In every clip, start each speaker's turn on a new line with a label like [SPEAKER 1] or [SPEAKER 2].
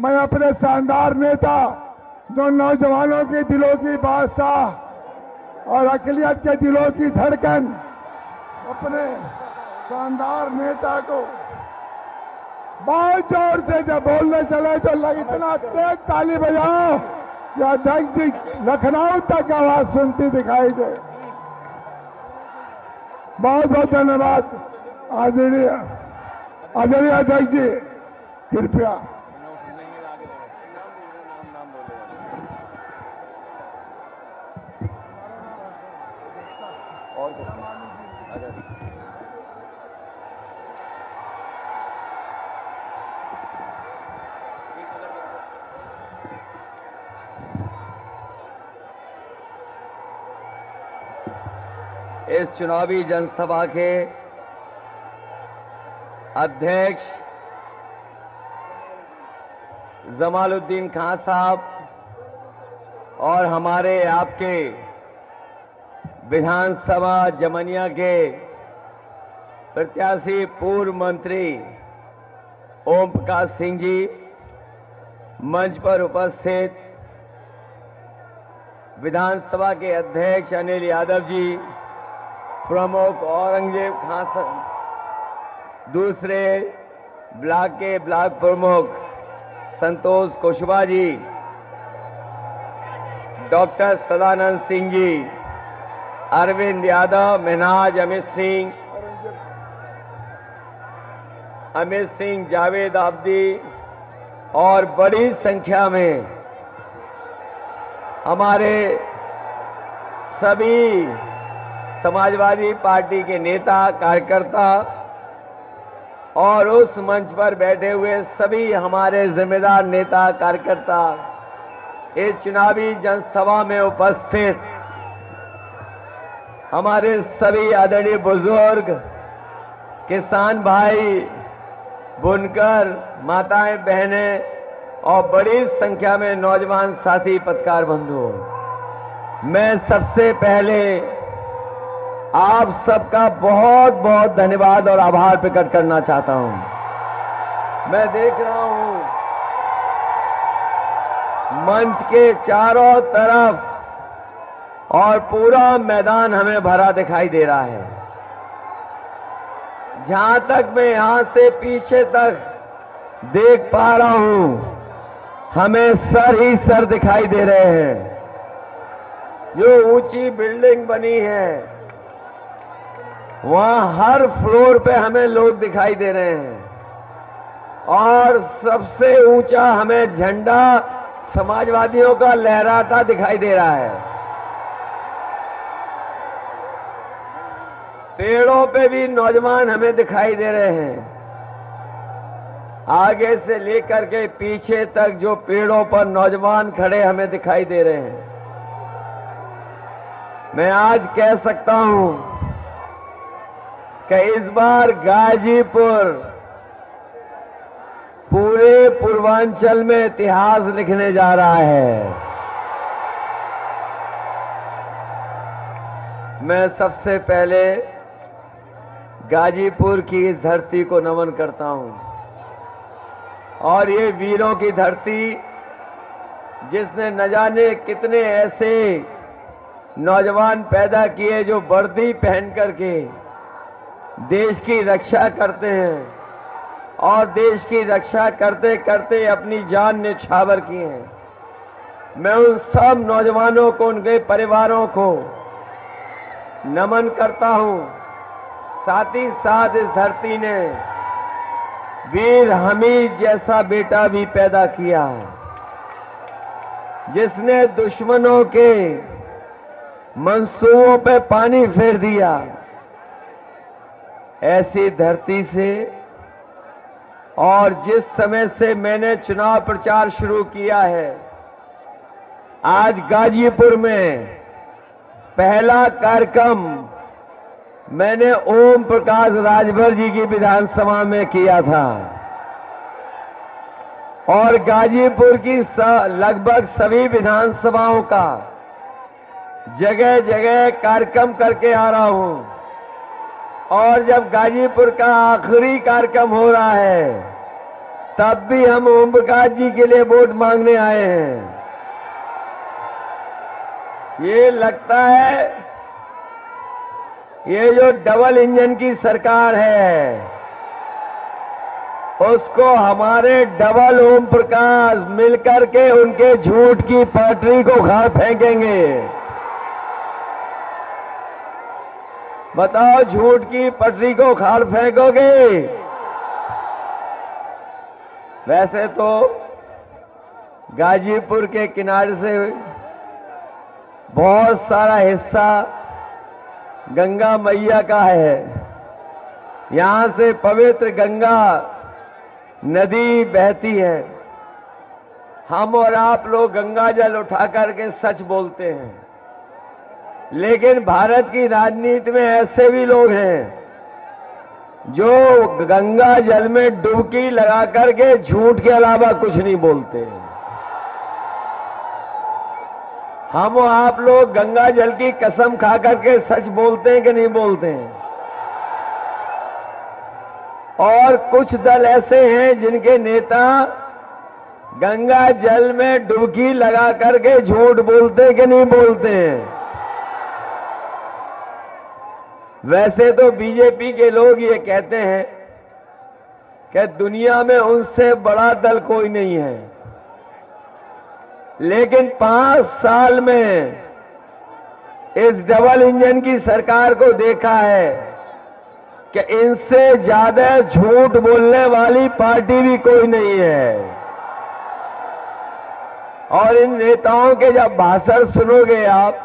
[SPEAKER 1] मैं अपने शानदार नेता, जो नौजवानों के दिलों की बादशाह और अकलियत के दिलों की धड़कन, अपने शानदार नेता को बहुत जोर से जब बोलने चले तो इतना तेज ताली बजाओ कि अध्यक्ष जी लखनऊ तक आवाज सुनती दिखाई दे। बहुत बहुत धन्यवाद आदरणीय अध्यक्ष जी, कृपया।
[SPEAKER 2] इस चुनावी जनसभा के अध्यक्ष जमालुद्दीन खान साहब और हमारे आपके विधानसभा जमनिया के प्रत्याशी पूर्व मंत्री ओम प्रकाश सिंह जी, मंच पर उपस्थित विधानसभा के अध्यक्ष अनिल यादव जी, प्रमुख औरंगजेब खान, दूसरे ब्लॉक के ब्लॉक प्रमुख संतोष कुशवाहा जी, डॉक्टर सदानंद सिंह जी, अरविंद यादव, मिनहाज अमित सिंह, जावेद आब्दी और बड़ी संख्या में हमारे सभी समाजवादी पार्टी के नेता, कार्यकर्ता और उस मंच पर बैठे हुए सभी हमारे जिम्मेदार नेता, कार्यकर्ता इस चुनावी जनसभा में उपस्थित हमारे सभी आदरणीय बुजुर्ग, किसान भाई, बुनकर, माताएं, बहनें और बड़ी संख्या में नौजवान साथी, पत्रकार बंधु, मैं सबसे पहले आप सबका बहुत बहुत धन्यवाद और आभार प्रकट करना चाहता हूं। मैं देख रहा हूं मंच के चारों तरफ और पूरा मैदान हमें भरा दिखाई दे रहा है। जहां तक मैं यहां से पीछे तक देख पा रहा हूं, हमें सर ही सर दिखाई दे रहे हैं। जो ऊंची बिल्डिंग बनी है वहां हर फ्लोर पे हमें लोग दिखाई दे रहे हैं और सबसे ऊंचा हमें झंडा समाजवादियों का लहराता दिखाई दे रहा है। पेड़ों पे भी नौजवान हमें दिखाई दे रहे हैं। आगे से लेकर के पीछे तक जो पेड़ों पर नौजवान खड़े हमें दिखाई दे रहे हैं। मैं आज कह सकता हूं कि इस बार गाजीपुर पूरे पूर्वांचल में इतिहास लिखने जा रहा है। मैं सबसे पहले गाजीपुर की इस धरती को नमन करता हूं और ये वीरों की धरती, जिसने न जाने कितने ऐसे नौजवान पैदा किए जो वर्दी पहन करके देश की रक्षा करते हैं और देश की रक्षा करते करते अपनी जान न्यौछावर किए हैं। मैं उन सब नौजवानों को, उनके परिवारों को नमन करता हूं। साथ ही साथ इस धरती ने वीर हमीद जैसा बेटा भी पैदा किया, जिसने दुश्मनों के मंसूबों पे पानी फेर दिया। ऐसी धरती से और जिस समय से मैंने चुनाव प्रचार शुरू किया है, आज गाजीपुर में पहला कार्यक्रम मैंने ओम प्रकाश राजभर जी की विधानसभा में किया था और गाजीपुर की लगभग सभी विधानसभाओं का जगह जगह कार्यक्रम करके आ रहा हूं और जब गाजीपुर का आखिरी कार्यक्रम हो रहा है तब भी हम ओम प्रकाश जी के लिए वोट मांगने आए हैं। ये लगता है ये जो डबल इंजन की सरकार है, उसको हमारे डबल ओम प्रकाश मिलकर के उनके झूठ की पटरी को उखाड़ फेंकेंगे। बताओ, झूठ की पटरी को उखाड़ फेंकोगे? वैसे तो गाजीपुर के किनारे से बहुत सारा हिस्सा गंगा मैया का है। यहां से पवित्र गंगा नदी बहती है। हम और आप लोग गंगा जल उठा करके सच बोलते हैं, लेकिन भारत की राजनीति में ऐसे भी लोग हैं जो गंगा जल में डुबकी लगा करके झूठ के अलावा कुछ नहीं बोलते। हम और आप लोग गंगा जल की कसम खा करके सच बोलते हैं कि नहीं बोलते हैं? और कुछ दल ऐसे हैं जिनके नेता गंगा जल में डुबकी लगा करके झूठ बोलते कि नहीं बोलते हैं? वैसे तो बीजेपी के लोग ये कहते हैं कि दुनिया में उनसे बड़ा दल कोई नहीं है, लेकिन 5 साल में इस डबल इंजन की सरकार को देखा है कि इनसे ज्यादा झूठ बोलने वाली पार्टी भी कोई नहीं है। और इन नेताओं के जब भाषण सुनोगे आप,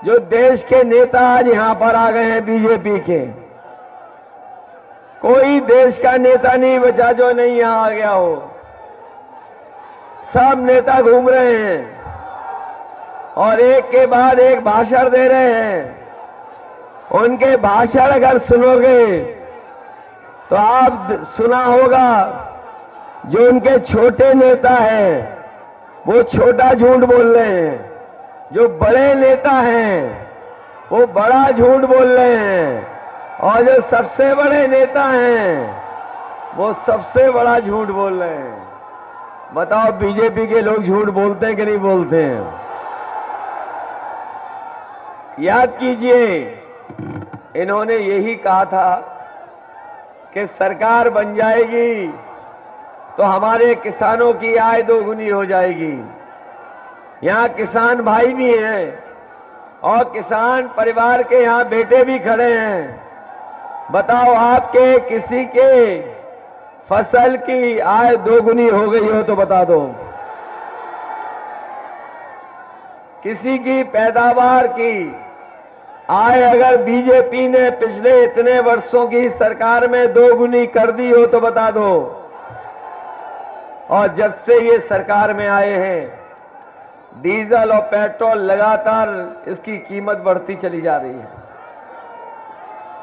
[SPEAKER 2] जो देश के नेता आज यहां पर आ गए हैं बीजेपी के, कोई देश का नेता नहीं बचा जो नहीं यहां आ गया हो। सब नेता घूम रहे हैं और एक के बाद एक भाषण दे रहे हैं। उनके भाषण अगर सुनोगे तो आप सुना होगा, जो उनके छोटे नेता हैं वो छोटा झूठ बोल रहे हैं, जो बड़े नेता हैं वो बड़ा झूठ बोल रहे हैं, और जो सबसे बड़े नेता हैं वो सबसे बड़ा झूठ बोल रहे हैं। बताओ, बीजेपी के लोग झूठ बोलते हैं कि नहीं बोलते हैं? याद कीजिए, इन्होंने यही कहा था कि सरकार बन जाएगी तो हमारे किसानों की आय दोगुनी हो जाएगी। यहां किसान भाई भी हैं और किसान परिवार के यहां बेटे भी खड़े हैं। बताओ, आपके किसी के फसल की आय दोगुनी हो गई हो तो बता दो। किसी की पैदावार की आय अगर बीजेपी ने पिछले इतने वर्षों की सरकार में दोगुनी कर दी हो तो बता दो। और जब से ये सरकार में आए हैं, डीजल और पेट्रोल लगातार इसकी कीमत बढ़ती चली जा रही है।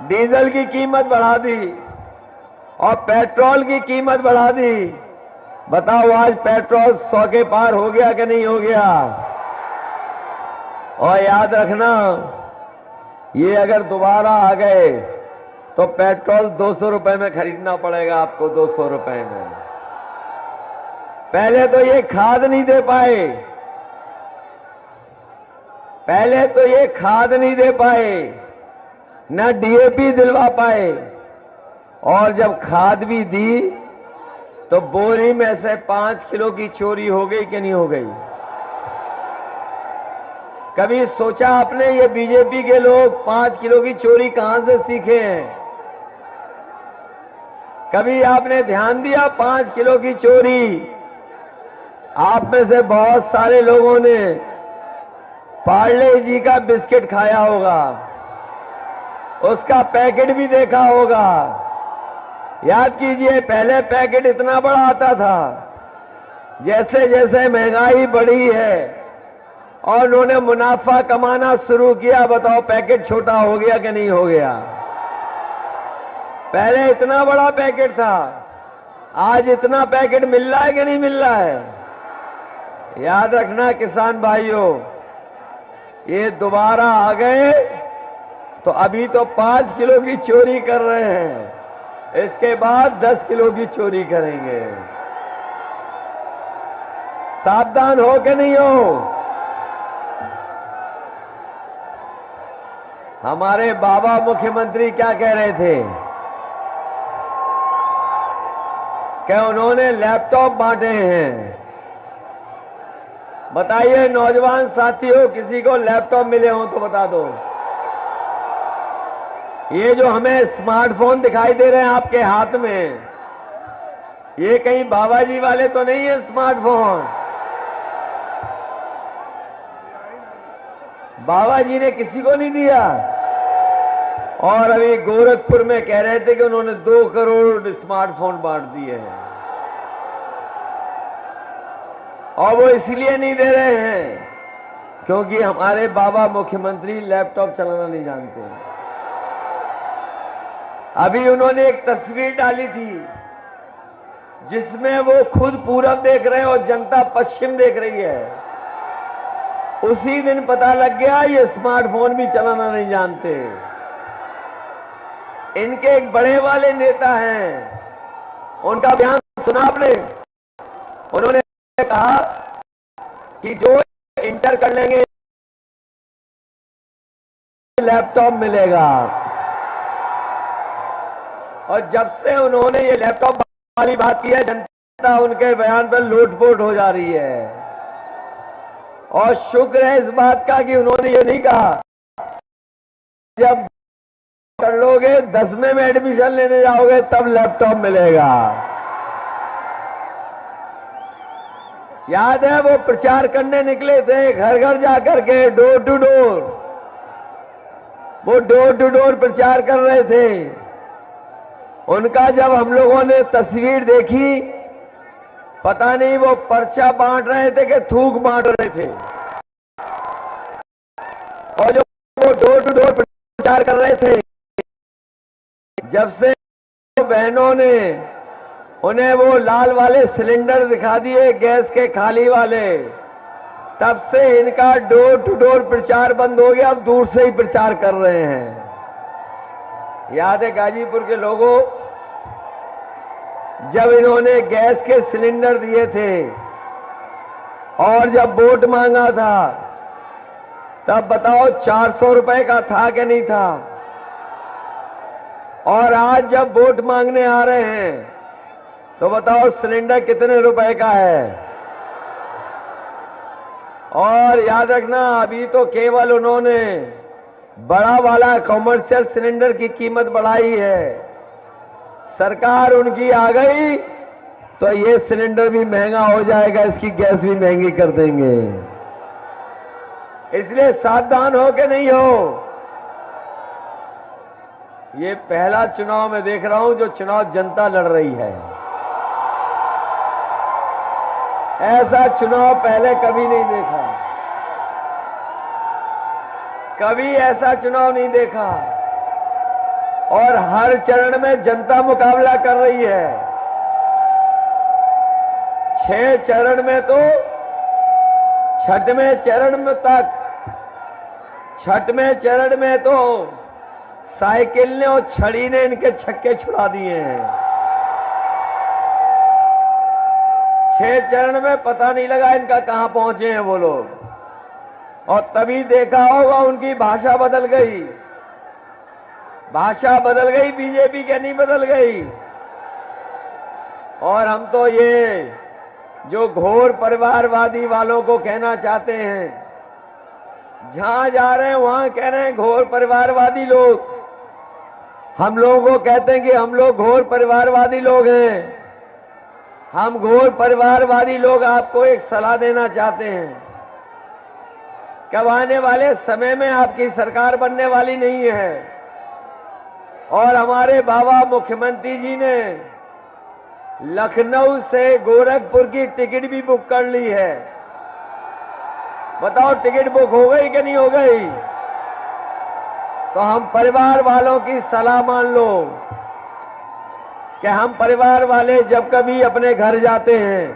[SPEAKER 2] डीजल की कीमत बढ़ा दी और पेट्रोल की कीमत बढ़ा दी। बताओ, आज पेट्रोल 100 के पार हो गया कि नहीं हो गया? और याद रखना, ये अगर दोबारा आ गए तो पेट्रोल 200 रुपए में खरीदना पड़ेगा आपको, 200 रुपए में। पहले तो ये खाद नहीं दे पाए, पहले तो ये खाद नहीं दे पाए, न डीएपी दिलवा पाए, और जब खाद भी दी तो बोरी में से 5 किलो की चोरी हो गई कि नहीं हो गई? कभी सोचा आपने ये बीजेपी के लोग 5 किलो की चोरी कहां से सीखे हैं? कभी आपने ध्यान दिया 5 किलो की चोरी? आप में से बहुत सारे लोगों ने पार्ले जी का बिस्किट खाया होगा, उसका पैकेट भी देखा होगा। याद कीजिए, पहले पैकेट इतना बड़ा आता था। जैसे जैसे महंगाई बढ़ी है और उन्होंने मुनाफा कमाना शुरू किया, बताओ पैकेट छोटा हो गया कि नहीं हो गया? पहले इतना बड़ा पैकेट था, आज इतना पैकेट मिल रहा है कि नहीं मिल रहा है? याद रखना किसान भाइयों, ये दोबारा आ गए तो अभी तो 5 किलो की चोरी कर रहे हैं, इसके बाद 10 किलो की चोरी करेंगे। सावधान हो कि नहीं हो? हमारे बाबा मुख्यमंत्री क्या कह रहे थे कि उन्होंने लैपटॉप बांटे हैं। बताइए नौजवान साथियों, किसी को लैपटॉप मिले हो तो बता दो। ये जो हमें स्मार्टफोन दिखाई दे रहे हैं आपके हाथ में, ये कहीं बाबा जी वाले तो नहीं है स्मार्टफोन? बाबा जी ने किसी को नहीं दिया। और अभी गोरखपुर में कह रहे थे कि उन्होंने 2 करोड़ स्मार्टफोन बांट दिए हैं। और वो इसलिए नहीं दे रहे हैं क्योंकि हमारे बाबा मुख्यमंत्री लैपटॉप चलाना नहीं जानते। अभी उन्होंने एक तस्वीर डाली थी जिसमें वो खुद पूरब देख रहे हैं और जनता पश्चिम देख रही है। उसी दिन पता लग गया ये स्मार्टफोन भी चलाना नहीं जानते। इनके एक बड़े वाले नेता हैं, उनका बयान सुना आपने? उन्होंने कहा कि जो इंटर कर लेंगे लैपटॉप मिलेगा। और जब से उन्होंने ये लैपटॉप वाली बात की है, जनता उनके बयान पर लोटपोट हो जा रही है। और शुक्र है इस बात का कि उन्होंने ये नहीं कहा जब कर लोगे 10वें में एडमिशन लेने जाओगे तब लैपटॉप मिलेगा। याद है वो प्रचार करने निकले थे, घर घर जाकर के, डोर टू डोर। वो डोर टू डोर प्रचार कर रहे थे। उनका जब हम लोगों ने तस्वीर देखी, पता नहीं वो पर्चा बांट रहे थे कि थूक बांट रहे थे। और जो वो डोर टू डोर प्रचार कर रहे थे, जब से बहनों ने उन्हें वो लाल वाले सिलेंडर दिखा दिए गैस के खाली वाले, तब से इनका डोर टू डोर प्रचार बंद हो गया। अब दूर से ही प्रचार कर रहे हैं। याद है गाजीपुर के लोगों, जब इन्होंने गैस के सिलेंडर दिए थे और जब वोट मांगा था, तब बताओ 400 रुपए का था कि नहीं था? और आज जब वोट मांगने आ रहे हैं तो बताओ सिलेंडर कितने रुपए का है? और याद रखना, अभी तो केवल उन्होंने बड़ा वाला कॉमर्शियल सिलेंडर की कीमत बढ़ाई है। सरकार उनकी आ गई तो ये सिलेंडर भी महंगा हो जाएगा, इसकी गैस भी महंगी कर देंगे। इसलिए सावधान हो के नहीं हो। ये पहला चुनाव मैं देख रहा हूं जो चुनाव जनता लड़ रही है। ऐसा चुनाव पहले कभी नहीं देखा, कभी ऐसा चुनाव नहीं देखा। और हर चरण में जनता मुकाबला कर रही है। 6 चरण में तो छठवें चरण में तो साइकिल ने और छड़ी ने इनके छक्के छुड़ा दिए हैं। 6 चरण में पता नहीं लगा इनका कहां पहुंचे हैं वो लोग। और तभी देखा होगा उनकी भाषा बदल गई। भाषा बदल गई, बीजेपी के नहीं बदल गई। और हम तो ये जो घोर परिवारवादी वालों को कहना चाहते हैं, जहां जा रहे हैं वहां कह रहे हैं घोर परिवारवादी लोग। हम लोगों को कहते हैं कि हम लोग घोर परिवारवादी लोग हैं। हम घोर परिवारवादी लोग आपको एक सलाह देना चाहते हैं। कब आने वाले समय में आपकी सरकार बनने वाली नहीं है। और हमारे बाबा मुख्यमंत्री जी ने लखनऊ से गोरखपुर की टिकट भी बुक कर ली है। बताओ टिकट बुक हो गई कि नहीं हो गई? तो हम परिवार वालों की सलाह मान लो कि हम परिवार वाले जब कभी अपने घर जाते हैं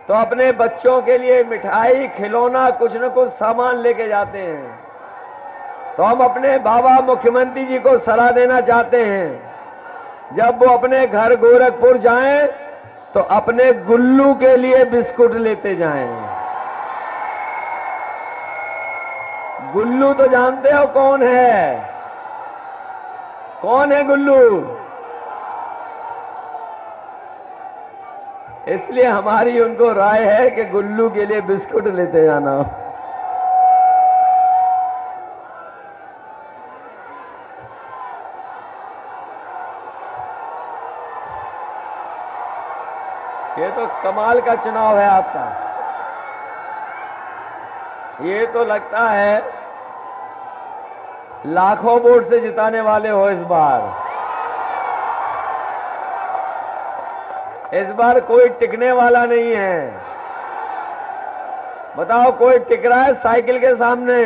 [SPEAKER 2] तो अपने बच्चों के लिए मिठाई, खिलौना, कुछ न कुछ सामान लेके जाते हैं। तो हम अपने बाबा मुख्यमंत्री जी को सलाह देना चाहते हैं जब वो अपने घर गोरखपुर जाएं तो अपने गुल्लू के लिए बिस्कुट लेते जाएं। गुल्लू तो जानते हो कौन है? कौन है गुल्लू? इसलिए हमारी उनको राय है कि गुल्लू के लिए बिस्कुट लेते जाना। ये तो कमाल का चुनाव है आपका। ये तो लगता है लाखों वोट से जिताने वाले हो इस बार। इस बार कोई टिकने वाला नहीं है। बताओ, कोई टिक रहा है साइकिल के सामने?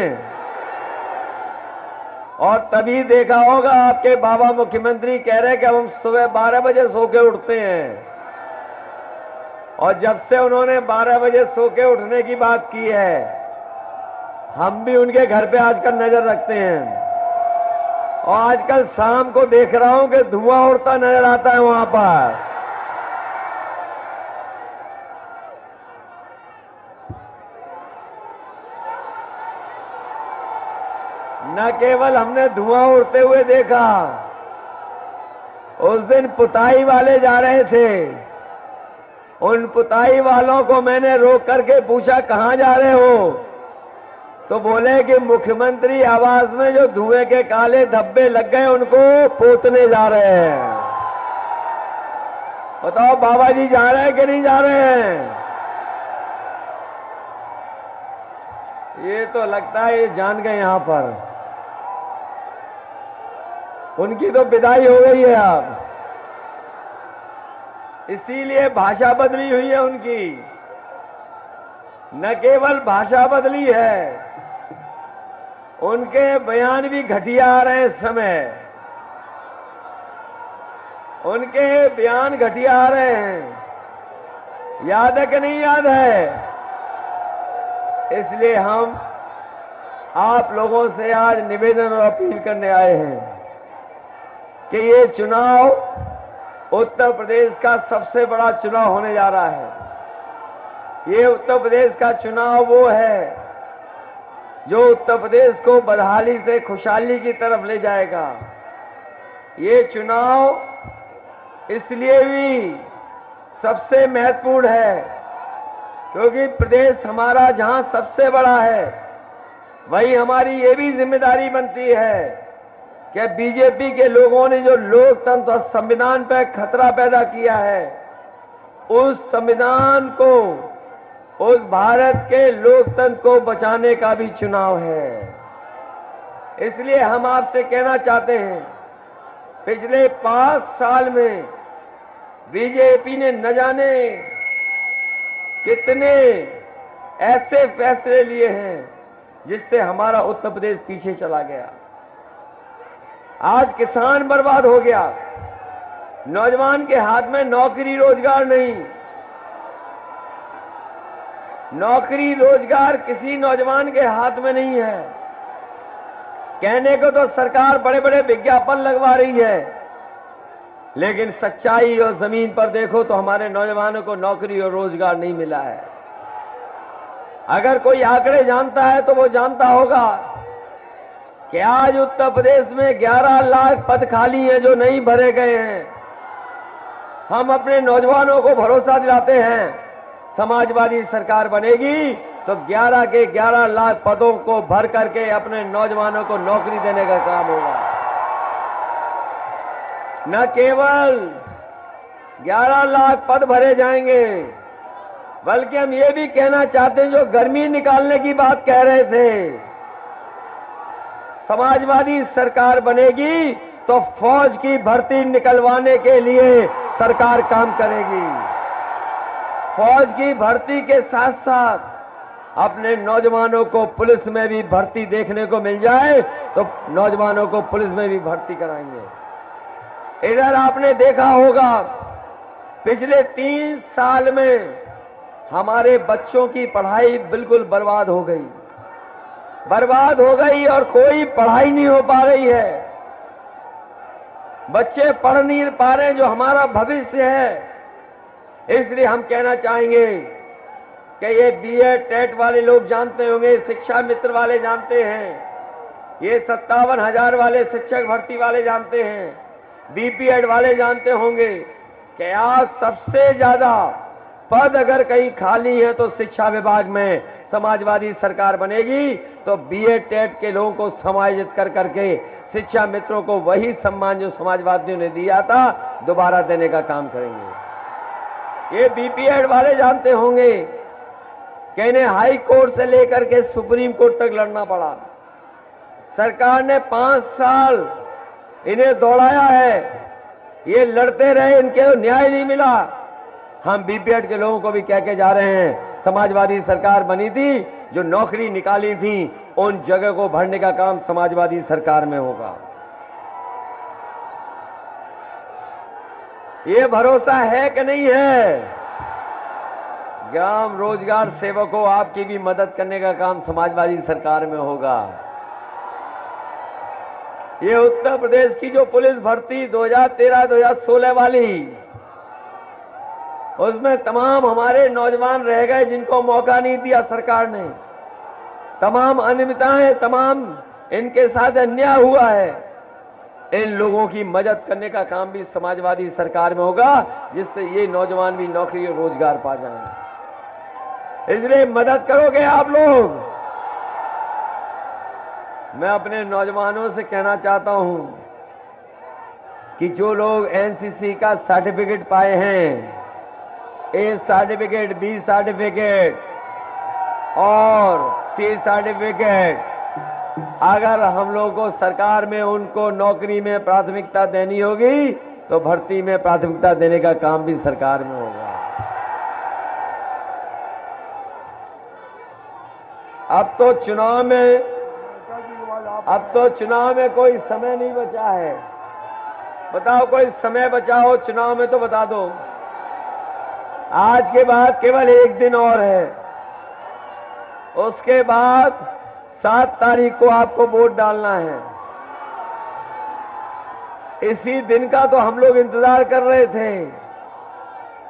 [SPEAKER 2] और तभी देखा होगा आपके बाबा मुख्यमंत्री कह रहे हैं कि अब हम सुबह 12 बजे सो के उठते हैं। और जब से उन्होंने 12 बजे सो के उठने की बात की है, हम भी उनके घर पे आजकल नजर रखते हैं। और आजकल शाम को देख रहा हूं कि धुआं उड़ता नजर आता है वहां पर। न केवल हमने धुआं उड़ते हुए देखा, उस दिन पुताई वाले जा रहे थे। उन पुताई वालों को मैंने रोक करके पूछा, कहां जा रहे हो? तो बोले कि मुख्यमंत्री आवास में जो धुएं के काले धब्बे लग गए उनको पोतने जा रहे हैं। बताओ, बाबा जी जा रहे हैं कि नहीं जा रहे हैं? ये तो लगता है ये जान गए यहां पर। उनकी तो विदाई हो गई है अब, इसीलिए भाषा बदली हुई है उनकी। न केवल भाषा बदली है, उनके बयान भी घटिया आ रहे हैं इस समय। उनके बयान घटिया आ रहे हैं। याद है कि नहीं याद है? इसलिए हम आप लोगों से आज निवेदन और अपील करने आए हैं कि ये चुनाव उत्तर प्रदेश का सबसे बड़ा चुनाव होने जा रहा है। ये उत्तर प्रदेश का चुनाव वो है जो उत्तर प्रदेश को बदहाली से खुशहाली की तरफ ले जाएगा। ये चुनाव इसलिए भी सबसे महत्वपूर्ण है क्योंकि प्रदेश हमारा जहां सबसे बड़ा है, वही हमारी ये भी जिम्मेदारी बनती है कि बीजेपी के लोगों ने जो लोकतंत्र और संविधान पर खतरा पैदा किया है, उस संविधान को, उस भारत के लोकतंत्र को बचाने का भी चुनाव है। इसलिए हम आपसे कहना चाहते हैं, पिछले 5 साल में बीजेपी ने न जाने कितने ऐसे फैसले लिए हैं जिससे हमारा उत्तर प्रदेश पीछे चला गया। आज किसान बर्बाद हो गया, नौजवान के हाथ में नौकरी रोजगार नहीं। नौकरी रोजगार किसी नौजवान के हाथ में नहीं है। कहने को तो सरकार बड़े बड़े विज्ञापन लगवा रही है, लेकिन सच्चाई और जमीन पर देखो तो हमारे नौजवानों को नौकरी और रोजगार नहीं मिला है। अगर कोई आंकड़े जानता है तो वो जानता होगा कि आज उत्तर प्रदेश में 11 लाख पद खाली हैं जो नहीं भरे गए हैं। हम अपने नौजवानों को भरोसा दिलाते हैं, समाजवादी सरकार बनेगी तो 11 के 11 लाख पदों को भर करके अपने नौजवानों को नौकरी देने का काम होगा। न केवल 11 लाख पद भरे जाएंगे, बल्कि हम ये भी कहना चाहते हैं, जो गर्मी निकालने की बात कह रहे थे, समाजवादी सरकार बनेगी तो फौज की भर्ती निकलवाने के लिए सरकार काम करेगी। फौज की भर्ती के साथ साथ अपने नौजवानों को पुलिस में भी भर्ती देखने को मिल जाए तो नौजवानों को पुलिस में भी भर्ती कराएंगे। इधर आपने देखा होगा पिछले 3 साल में हमारे बच्चों की पढ़ाई बिल्कुल बर्बाद हो गई और कोई पढ़ाई नहीं हो पा रही है। बच्चे पढ़ नहीं पा रहे हैं, जो हमारा भविष्य है। इसलिए हम कहना चाहेंगे कि ये बीएड टेट वाले लोग जानते होंगे, शिक्षा मित्र वाले जानते हैं, ये 57,000 वाले शिक्षक भर्ती वाले जानते हैं, बीपीएड वाले जानते होंगे कि आज सबसे ज्यादा पद अगर कहीं खाली है तो शिक्षा विभाग में समाजवादी सरकार बनेगी, तो बीएड टेट के लोगों को समायोजित कर करके शिक्षा मित्रों को वही सम्मान जो समाजवादियों ने दिया था दोबारा देने का काम करेंगे। ये बीपीएड वाले जानते होंगे कि इन्हें हाई कोर्ट से लेकर के सुप्रीम कोर्ट तक लड़ना पड़ा। सरकार ने 5 साल इन्हें दौड़ाया है, ये लड़ते रहे, इनके न्याय नहीं मिला। हम बीपीएड के लोगों को भी कह के जा रहे हैं, समाजवादी सरकार बनी थी, जो नौकरी निकाली थी उन जगह को भरने का काम समाजवादी सरकार में होगा। ये भरोसा है कि नहीं है? ग्राम रोजगार सेवकों, आपकी भी मदद करने का काम समाजवादी सरकार में होगा। ये उत्तर प्रदेश की जो पुलिस भर्ती 2013-2016 वाली, उसमें तमाम हमारे नौजवान रह गए जिनको मौका नहीं दिया सरकार ने। तमाम अनियमितताएं, तमाम इनके साथ अन्याय हुआ है। इन लोगों की मदद करने का काम भी समाजवादी सरकार में होगा, जिससे ये नौजवान भी नौकरी और रोजगार पा जाएंगे। इसलिए मदद करोगे आप लोग। मैं अपने नौजवानों से कहना चाहता हूं कि जो लोग एनसीसी का सर्टिफिकेट पाए हैं, ए सर्टिफिकेट, बी सर्टिफिकेट और सी सर्टिफिकेट, अगर हम लोगों को सरकार में उनको नौकरी में प्राथमिकता देनी होगी तो भर्ती में प्राथमिकता देने का काम भी सरकार में होगा। अब तो चुनाव में कोई समय नहीं बचा है। बताओ, कोई समय बचा हो चुनाव में तो बता दो। आज के बाद केवल 1 दिन और है, उसके बाद 7 तारीख को आपको वोट डालना है। इसी दिन का तो हम लोग इंतजार कर रहे थे।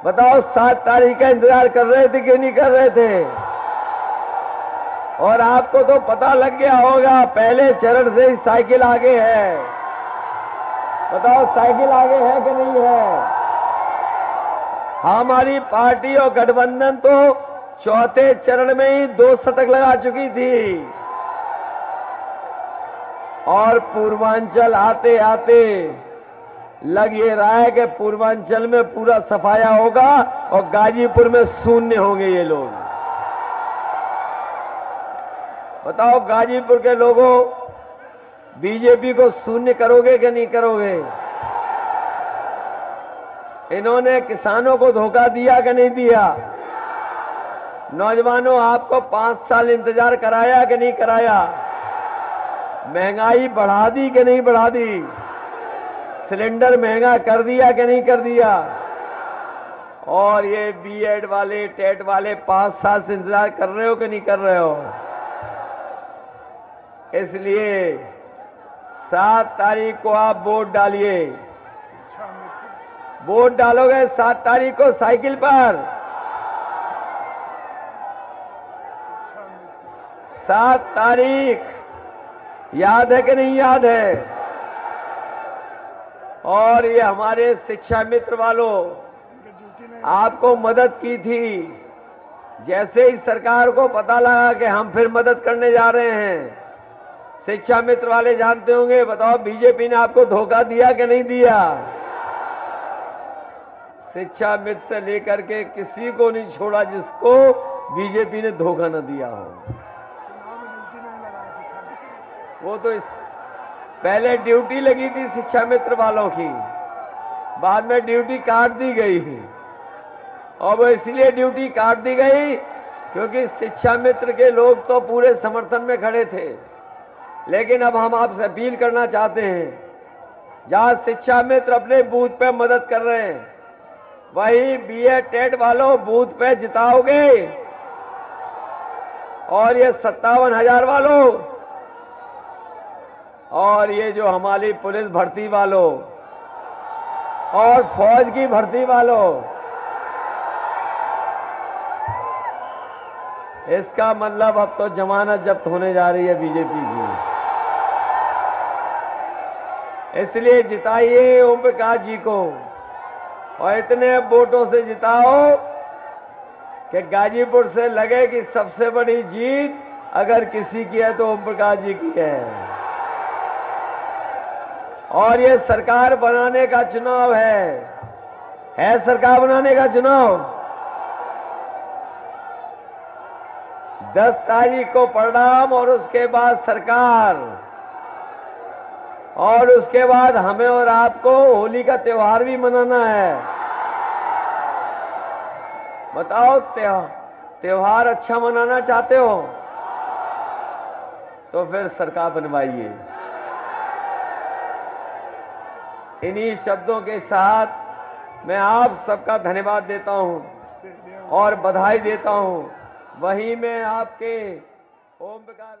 [SPEAKER 2] बताओ, 7 तारीख का इंतजार कर रहे थे कि नहीं कर रहे थे? और आपको तो पता लग गया होगा, पहले चरण से ही साइकिल आगे है। बताओ, साइकिल आगे है कि नहीं है? हमारी पार्टी और गठबंधन तो 4थे चरण में ही 2 शतक लगा चुकी थी, और पूर्वांचल आते आते लग ये रहा है कि पूर्वांचल में पूरा सफाया होगा और गाजीपुर में शून्य होंगे ये लोग। बताओ, गाजीपुर के लोगों, बीजेपी को शून्य करोगे कि नहीं करोगे? इन्होंने किसानों को धोखा दिया कि नहीं दिया? नौजवानों, आपको 5 साल इंतजार कराया कि नहीं कराया? महंगाई बढ़ा दी कि नहीं बढ़ा दी? सिलेंडर महंगा कर दिया कि नहीं कर दिया? और ये बीएड वाले, टेट वाले 5 साल से इंतजार कर रहे हो कि नहीं कर रहे हो? इसलिए 7 तारीख को आप वोट डालिए। वोट डालोगे 7 तारीख को साइकिल पर। 7 तारीख याद है कि नहीं याद है? और ये हमारे शिक्षा मित्र वालों, आपको मदद की थी। जैसे ही सरकार को पता लगा कि हम फिर मदद करने जा रहे हैं, शिक्षा मित्र वाले जानते होंगे। बताओ, बीजेपी ने आपको धोखा दिया कि नहीं दिया? शिक्षा मित्र से लेकर के किसी को नहीं छोड़ा जिसको बीजेपी ने धोखा न दिया हो। वो तो पहले ड्यूटी लगी थी शिक्षा मित्र वालों की, बाद में ड्यूटी काट दी गई, और वो इसलिए ड्यूटी काट दी गई क्योंकि शिक्षा मित्र के लोग तो पूरे समर्थन में खड़े थे। लेकिन अब हम आपसे अपील करना चाहते हैं, जहां शिक्षा मित्र अपने बूथ पे मदद कर रहे हैं, वही बीएड टेट वालों बूथ पे जिताओगे। और ये 57,000 वालों, और ये जो हमारी पुलिस भर्ती वालों, और फौज की भर्ती वालों, इसका मतलब अब तो जमानत जब्त होने जा रही है बीजेपी की। इसलिए जिताइए ओम प्रकाश जी को और इतने वोटों से जिताओ कि गाजीपुर से लगे कि सबसे बड़ी जीत अगर किसी की है तो ओम प्रकाश जी की है। और ये सरकार बनाने का चुनाव है सरकार बनाने का चुनाव। 10 तारीख को परिणाम और उसके बाद सरकार, और उसके बाद हमें और आपको होली का त्योहार भी मनाना है। बताओ, त्योहार अच्छा मनाना चाहते हो तो फिर सरकार बनवाइए। इन्हीं शब्दों के साथ मैं आप सबका धन्यवाद देता हूं और बधाई देता हूं। वहीं मैं आपके ओम प्रकाश